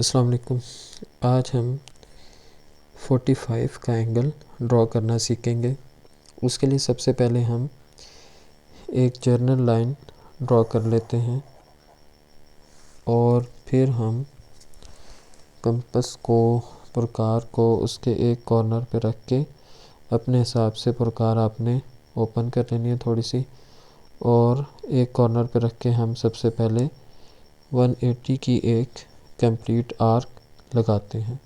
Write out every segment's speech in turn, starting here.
अस्सलाम वालेकुम। आज हम 45 का एंगल ड्रॉ करना सीखेंगे। उसके लिए सबसे पहले हम एक जर्नल लाइन ड्रॉ कर लेते हैं और फिर हम कंपास को प्रकार को उसके एक कॉर्नर पे रख के अपने हिसाब से प्रकार आपने ओपन कर लेनी है थोड़ी सी, और एक कॉर्नर पे रख के हम सबसे पहले 180 की एक कंप्लीट आर्क लगाते हैं।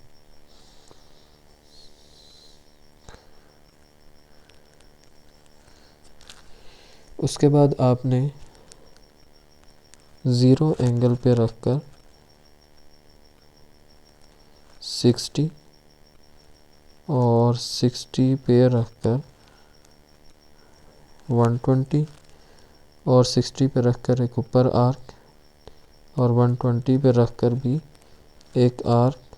उसके बाद आपने ज़ीरो एंगल पे रखकर 60 और 60 पे रखकर 120 और 60 पे रखकर एक ऊपर आर्क और 120 पे रखकर भी एक आर्क।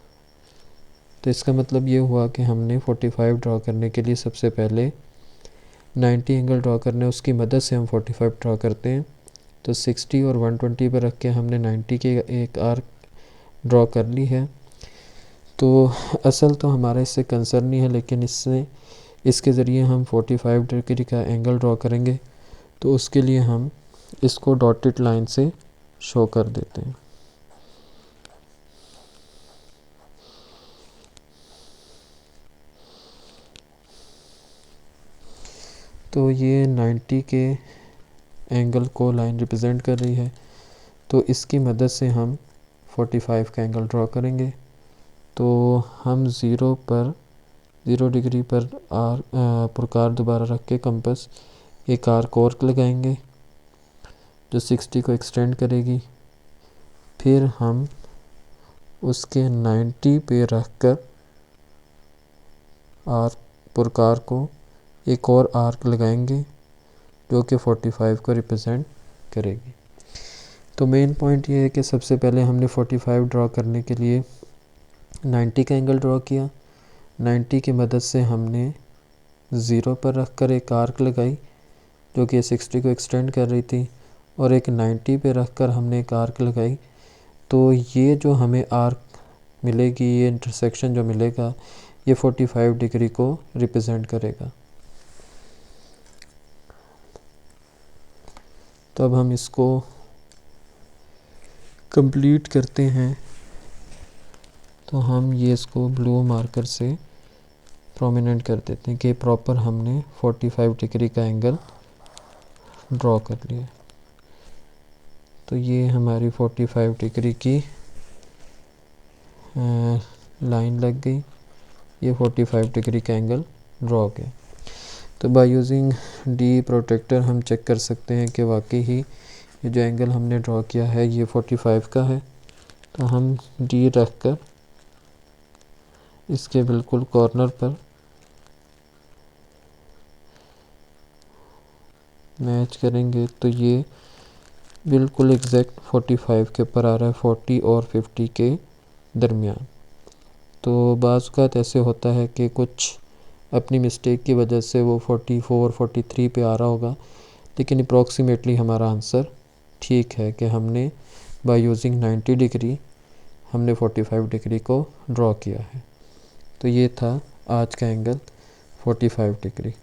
तो इसका मतलब ये हुआ कि हमने 45 ड्रॉ करने के लिए सबसे पहले 90 एंगल ड्रॉ करने, उसकी मदद से हम 45 ड्रॉ करते हैं। तो 60 और 120 पे रख के हमने 90 के एक आर्क ड्रॉ कर ली है। तो असल तो हमारा इससे कंसर्न नहीं है, लेकिन इसके ज़रिए हम 45 डिग्री का एंगल ड्रॉ करेंगे। तो उसके लिए हम इसको डॉटेड लाइन से शो कर देते हैं। तो ये 90 के एंगल को लाइन रिप्रेजेंट कर रही है, तो इसकी मदद से हम 45 का एंगल ड्रॉ करेंगे। तो हम 0 डिग्री पर प्रकार दोबारा रख के कंपास एक आर्क और लगाएंगे जो 60 को एक्सटेंड करेगी। फिर हम उसके 90 पे रख कर आर्क प्रकार को एक और आर्क लगाएंगे जो कि 45 को रिप्रेजेंट करेगी। तो मेन पॉइंट ये है कि सबसे पहले हमने 45 ड्रॉ करने के लिए 90 का एंगल ड्रॉ किया। 90 की मदद से हमने 0 पर रख कर एक आर्क लगाई जो कि 60 को एक्सटेंड कर रही थी, और एक 90 पे रख कर हमने एक आर्क लगाई। तो ये जो हमें आर्क मिलेगी, ये इंटरसेक्शन जो मिलेगा, ये 45 डिग्री को रिप्रेजेंट करेगा। तो अब हम इसको कंप्लीट करते हैं। तो हम ये इसको ब्लू मार्कर से प्रोमिनेंट कर देते हैं कि प्रॉपर हमने 45 डिग्री का एंगल ड्रॉ कर लिया। तो ये हमारी 45 डिग्री की लाइन लग गई, ये 45 डिग्री का एंगल ड्रॉ हो गया। तो बाय यूजिंग डी प्रोटेक्टर हम चेक कर सकते हैं कि वाकई ही ये जो एंगल हमने ड्रॉ किया है ये 45 का है। तो हम डी रख कर इसके बिल्कुल कॉर्नर पर मैच करेंगे तो ये बिल्कुल एग्जैक्ट 45 के ऊपर आ रहा है, 40 और 50 के दरमियान। तो बाज़ औक़ात ऐसे होता है कि कुछ अपनी मिस्टेक की वजह से वो 44 43 पे आ रहा होगा, लेकिन अप्रॉक्सीमेटली हमारा आंसर ठीक है कि हमने बाय यूजिंग 90 डिग्री हमने 45 डिग्री को ड्रॉ किया है। तो ये था आज का एंगल 45 डिग्री।